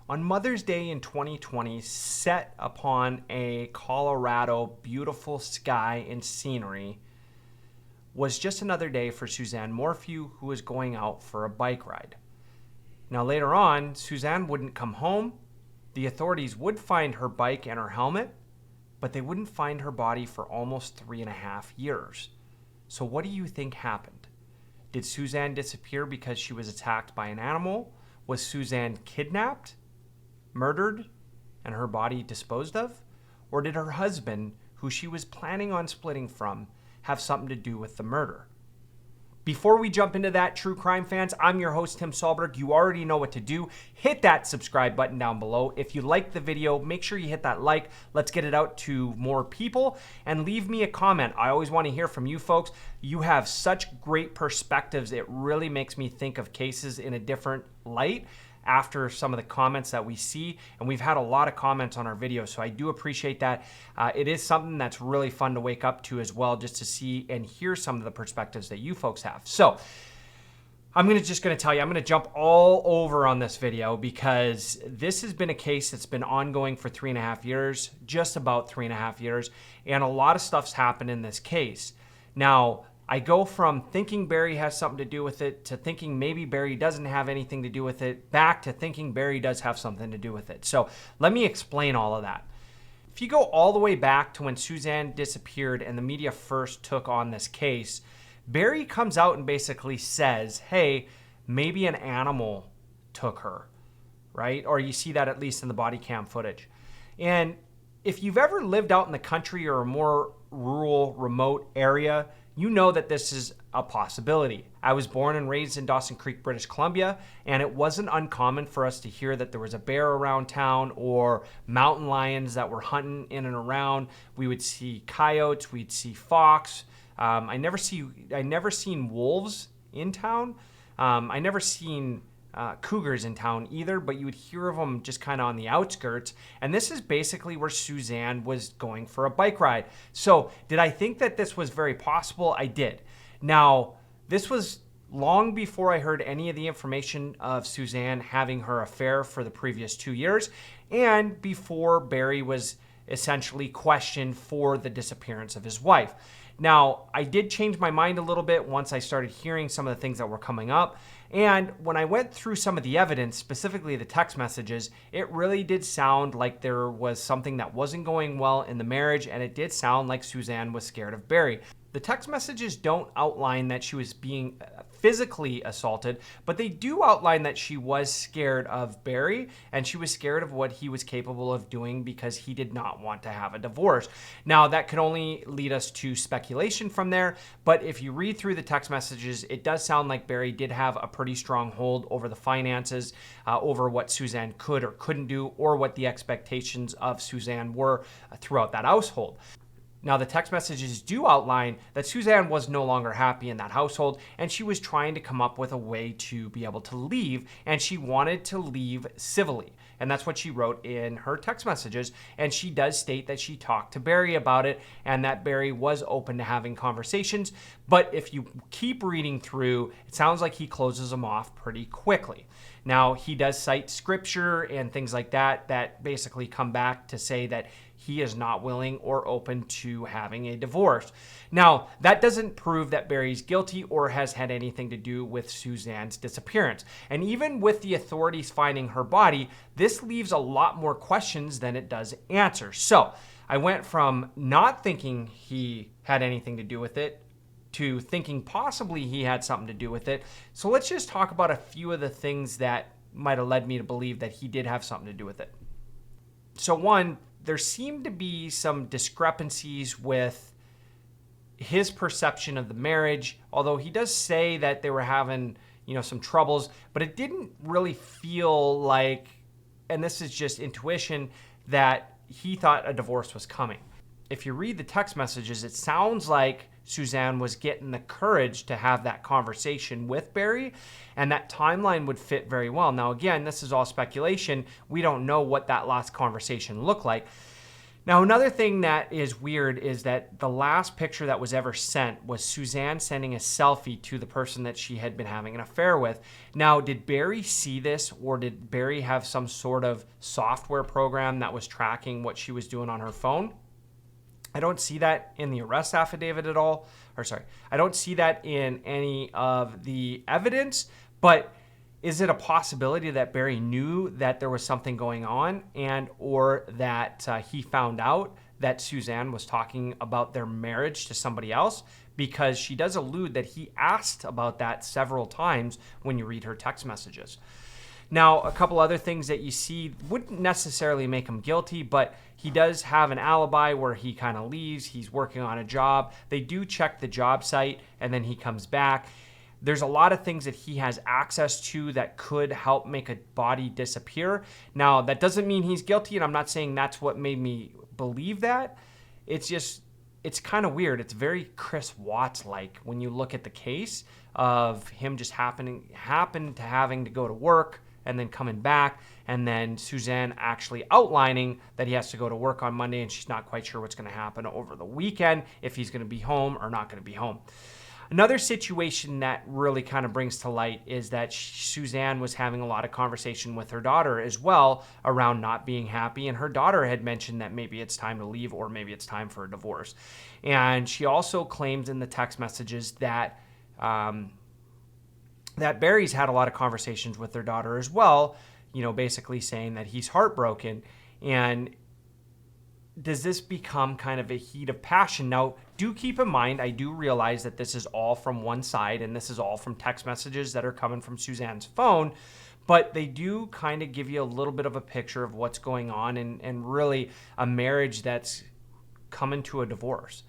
On Mother's Day in 2020, set upon a Colorado beautiful sky and scenery, was just another day for Suzanne Morphew, who was going out for a bike ride. Now later on, Suzanne wouldn't come home. The authorities would find her bike and her helmet, but they wouldn't find her body for almost 3.5 years. So what do you think happened? Did Suzanne disappear because she was attacked by an animal? Was Suzanne kidnapped, murdered, and her body disposed of? Or did her husband, who she was planning on splitting from, have something to do with the murder? Before we jump into that, true crime fans, I'm your host, Tim Sahlberg. You already know what to do. Hit that subscribe button down below. If you like the video, make sure you hit that like. Let's get it out to more people. And leave me a comment. I always want to hear from you folks. You have such great perspectives. It really makes me think of cases in a different light after some of the comments that we see, and we've had a lot of comments on our videos, so I do appreciate that. It is something that's really fun to wake up to as well, just to see and hear some of the perspectives that you folks have. So I'm just going to tell you, I'm going to jump all over on this video because this has been a case that's been ongoing for 3.5 years, just about 3.5 years, and a lot of stuff's happened in this case. Now, I go from thinking Barry has something to do with it to thinking maybe Barry doesn't have anything to do with it, back to thinking Barry does have something to do with it. So let me explain all of that. If you go all the way back to when Suzanne disappeared and the media first took on this case, Barry comes out and basically says, hey, maybe an animal took her, right? Or you see that at least in the body cam footage. And if you've ever lived out in the country or a more rural, remote area, you know that this is a possibility. I was born and raised in Dawson Creek, British Columbia, and it wasn't uncommon for us to hear that there was a bear around town or mountain lions that were hunting in and around. We would see coyotes, we'd see fox. I never seen wolves in town. I never seen cougars in town either, but you would hear of them just kind of on the outskirts. And this is basically where Suzanne was going for a bike ride. So did I think that this was very possible? I did. Now, this was long before I heard any of the information of Suzanne having her affair for the previous 2 years, and before Barry was essentially questioned for the disappearance of his wife. Now, I did change my mind a little bit once I started hearing some of the things that were coming up. And when I went through some of the evidence, specifically the text messages, it really did sound like there was something that wasn't going well in the marriage, and it did sound like Suzanne was scared of Barry. The text messages don't outline that she was being physically assaulted, but they do outline that she was scared of Barry, and she was scared of what he was capable of doing because he did not want to have a divorce. Now, that could only lead us to speculation from there, but if you read through the text messages, it does sound like Barry did have a pretty strong hold over the finances, over what Suzanne could or couldn't do, or what the expectations of Suzanne were throughout that household. Now, the text messages do outline that Suzanne was no longer happy in that household, and she was trying to come up with a way to be able to leave, and she wanted to leave civilly. And that's what she wrote in her text messages. And she does state that she talked to Barry about it and that Barry was open to having conversations. But if you keep reading through, it sounds like he closes them off pretty quickly. Now, he does cite scripture and things like that that basically come back to say that he is not willing or open to having a divorce. Now, that doesn't prove that Barry's guilty or has had anything to do with Suzanne's disappearance. And even with the authorities finding her body, this leaves a lot more questions than it does answers. So I went from not thinking he had anything to do with it to thinking possibly he had something to do with it. So let's just talk about a few of the things that might have led me to believe that he did have something to do with it. So one, there seemed to be some discrepancies with his perception of the marriage, although he does say that they were having, some troubles, but it didn't really feel like, and this is just intuition, that he thought a divorce was coming. If you read the text messages, it sounds like Suzanne was getting the courage to have that conversation with Barry, and that timeline would fit very well. Now, again, this is all speculation. We don't know what that last conversation looked like. Now, another thing that is weird is that the last picture that was ever sent was Suzanne sending a selfie to the person that she had been having an affair with. Now, did Barry see this, or did Barry have some sort of software program that was tracking what she was doing on her phone? I don't see that in the arrest affidavit at all. I don't see that in any of the evidence, but is it a possibility that Barry knew that there was something going on, and or that he found out that Suzanne was talking about their marriage to somebody else? Because she does allude that he asked about that several times when you read her text messages. Now, a couple other things that you see wouldn't necessarily make him guilty, but he does have an alibi where he kind of leaves. He's working on a job. They do check the job site, and then he comes back. There's a lot of things that he has access to that could help make a body disappear. Now, that doesn't mean he's guilty, and I'm not saying that's what made me believe that. It's kind of weird. It's very Chris Watts-like when you look at the case of him just happened to having to go to work and then coming back, and then Suzanne actually outlining that he has to go to work on Monday and she's not quite sure what's going to happen over the weekend, if he's going to be home or not going to be home. Another situation that really kind of brings to light is that Suzanne was having a lot of conversation with her daughter as well around not being happy. And her daughter had mentioned that maybe it's time to leave or maybe it's time for a divorce. And she also claims in the text messages that that Barry's had a lot of conversations with their daughter as well, basically saying that he's heartbroken. And does this become kind of a heat of passion? Now, do keep in mind, I do realize that this is all from one side and this is all from text messages that are coming from Suzanne's phone, but they do kind of give you a little bit of a picture of what's going on and really a marriage that's coming to a divorce.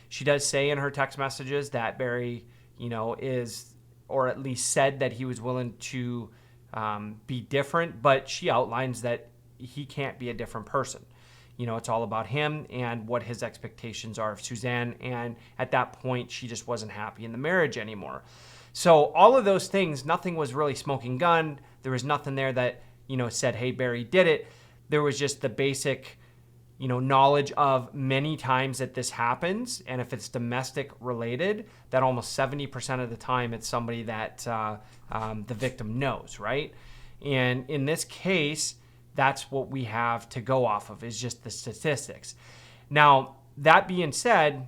She does say in her text messages that Barry, is, or at least said that he was willing to be different, but she outlines that he can't be a different person. It's all about him and what his expectations are of Suzanne. And at that point, she just wasn't happy in the marriage anymore. So all of those things, nothing was really smoking gun. There was nothing there that, said, hey, Barry did it. There was just the basic, knowledge of many times that this happens. And if it's domestic related, that almost 70% of the time it's somebody that the victim knows, right? And in this case, that's what we have to go off of, is just the statistics. Now, that being said,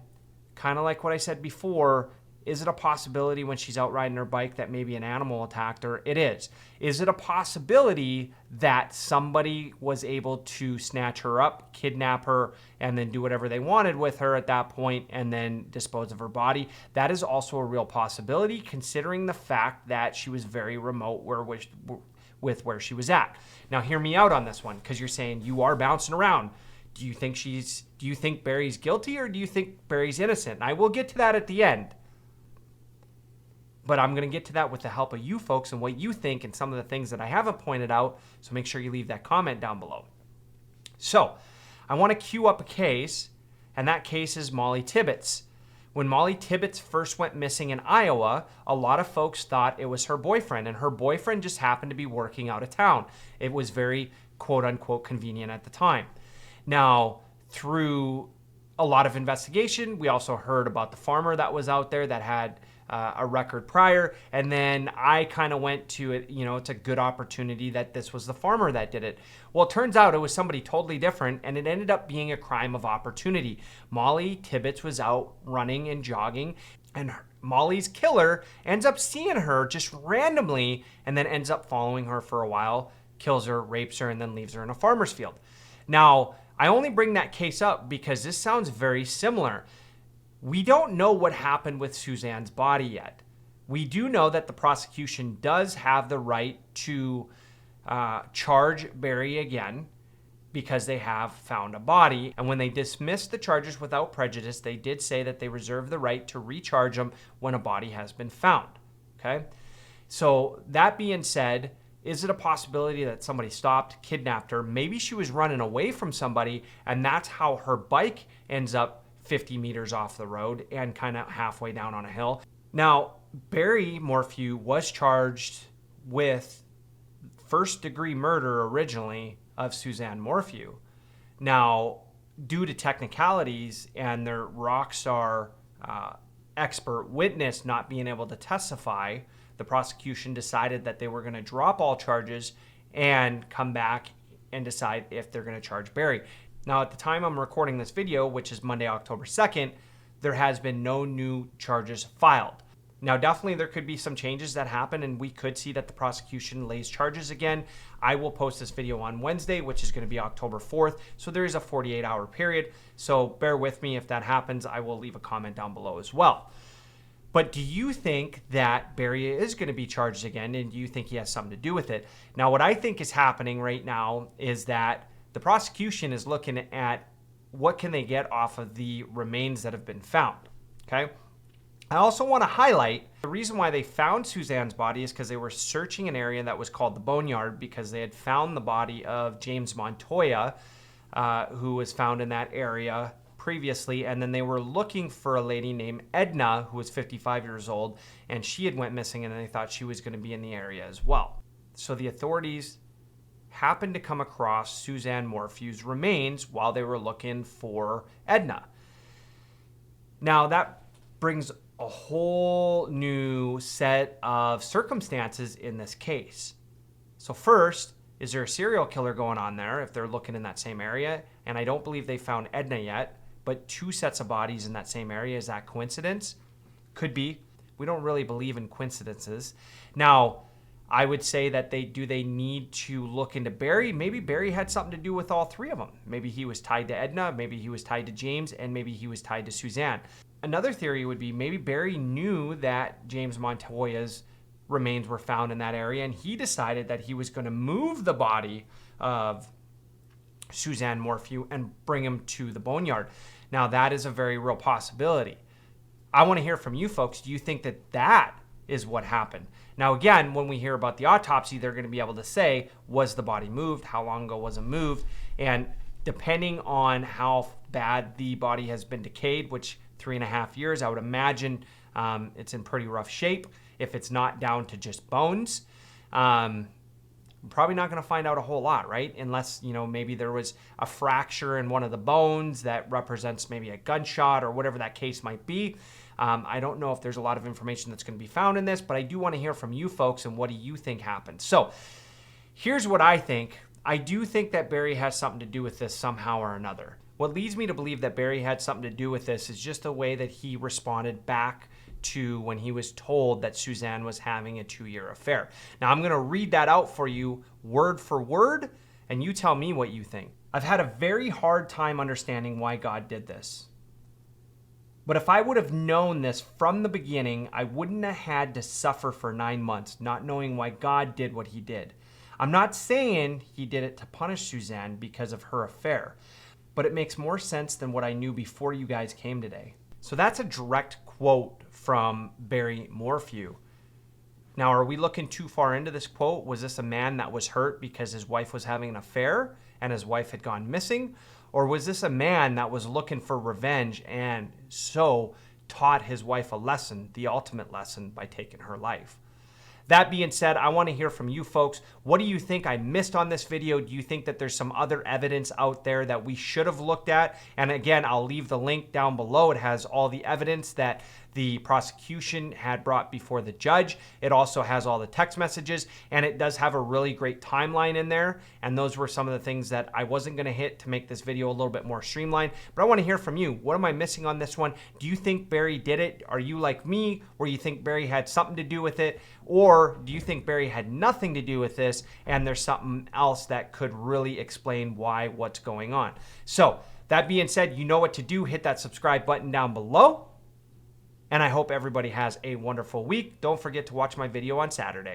kind of like what I said before, is it a possibility when she's out riding her bike that maybe an animal attacked her? It is. Is it a possibility that somebody was able to snatch her up, kidnap her, and then do whatever they wanted with her at that point and then dispose of her body? That is also a real possibility, considering the fact that she was very remote with where she was at. Now, hear me out on this one, because you're saying you are bouncing around. Do you think Barry's guilty, or do you think Barry's innocent? And I will get to that at the end. But I'm going to get to that with the help of you folks and what you think and some of the things that I haven't pointed out. So make sure you leave that comment down below. So I want to queue up a case, and that case is Molly Tibbetts. When Molly Tibbetts first went missing in Iowa, a lot of folks thought it was her boyfriend, and her boyfriend just happened to be working out of town. It was very quote-unquote convenient at the time. Now, through a lot of investigation, we also heard about the farmer that was out there that had a record prior, and then I kind of went to it, it's a good opportunity that this was the farmer that did it. Well, it turns out it was somebody totally different, and it ended up being a crime of opportunity. Molly Tibbetts was out running and jogging, and Molly's killer ends up seeing her just randomly and then ends up following her for a while, kills her, rapes her, and then leaves her in a farmer's field. Now, I only bring that case up because this sounds very similar. We don't know what happened with Suzanne's body yet. We do know that the prosecution does have the right to charge Barry again because they have found a body. And when they dismissed the charges without prejudice, they did say that they reserve the right to recharge them when a body has been found. Okay? So that being said, is it a possibility that somebody stopped, kidnapped her? Maybe she was running away from somebody, and that's how her bike ends up 50 meters off the road and kind of halfway down on a hill. Now, Barry Morphew was charged with first-degree murder originally of Suzanne Morphew. Now, due to technicalities and their rock star expert witness not being able to testify, the prosecution decided that they were going to drop all charges and come back and decide if they're going to charge Barry. Now, at the time I'm recording this video, which is Monday, October 2nd, there has been no new charges filed. Now, definitely there could be some changes that happen, and we could see that the prosecution lays charges again. I will post this video on Wednesday, which is going to be October 4th. So there is a 48-hour period. So bear with me if that happens. I will leave a comment down below as well. But do you think that Barry is going to be charged again, and do you think he has something to do with it? Now, what I think is happening right now is that the prosecution is looking at what can they get off of the remains that have been found, okay? I also want to highlight the reason why they found Suzanne's body is because they were searching an area that was called the Boneyard because they had found the body of James Montoya, who was found in that area previously, and then they were looking for a lady named Edna, who was 55 years old, and she had went missing, and they thought she was going to be in the area as well. So the authorities happened to come across Suzanne Morphew's remains while they were looking for Edna. Now that brings a whole new set of circumstances in this case. So first, is there a serial killer going on there if they're looking in that same area? And I don't believe they found Edna yet, but 2 sets of bodies in that same area. Is that coincidence? Could be. We don't really believe in coincidences. Now, I would say that they need to look into Barry? Maybe Barry had something to do with all 3 of them. Maybe he was tied to Edna, maybe he was tied to James, and maybe he was tied to Suzanne. Another theory would be maybe Barry knew that James Montoya's remains were found in that area, and he decided that he was going to move the body of Suzanne Morphew and bring him to the Boneyard. Now, that is a very real possibility. I want to hear from you folks. Do you think that that is what happened? Now, again, when we hear about the autopsy, they're going to be able to say, was the body moved? How long ago was it moved? And depending on how bad the body has been decayed, which 3.5 years, I would imagine it's in pretty rough shape. If it's not down to just bones, I'm probably not going to find out a whole lot, right? Unless, maybe there was a fracture in one of the bones that represents maybe a gunshot or whatever that case might be. I don't know if there's a lot of information that's going to be found in this, but I do want to hear from you folks and what do you think happened. So here's what I think. I do think that Barry has something to do with this somehow or another. What leads me to believe that Barry had something to do with this is just the way that he responded back to when he was told that Suzanne was having a 2-year affair. Now, I'm going to read that out for you word for word, and you tell me what you think. I've had a very hard time understanding why God did this. But if I would have known this from the beginning, I wouldn't have had to suffer for 9 months, not knowing why God did what he did. I'm not saying he did it to punish Suzanne because of her affair, but it makes more sense than what I knew before you guys came today. So that's a direct quote from Barry Morphew. Now, are we looking too far into this quote? Was this a man that was hurt because his wife was having an affair and his wife had gone missing? Or was this a man that was looking for revenge and so taught his wife a lesson, the ultimate lesson, by taking her life? That being said, I want to hear from you folks. What do you think I missed on this video? Do you think that there's some other evidence out there that we should have looked at? And again, I'll leave the link down below. It has all the evidence that the prosecution had brought before the judge. It also has all the text messages, and it does have a really great timeline in there. And those were some of the things that I wasn't going to hit to make this video a little bit more streamlined. But I want to hear from you. What am I missing on this one? Do you think Barry did it? Are you like me, where you think Barry had something to do with it? Or do you think Barry had nothing to do with this and there's something else that could really explain what's going on? So that being said, you know what to do. Hit that subscribe button down below. And I hope everybody has a wonderful week. Don't forget to watch my video on Saturday.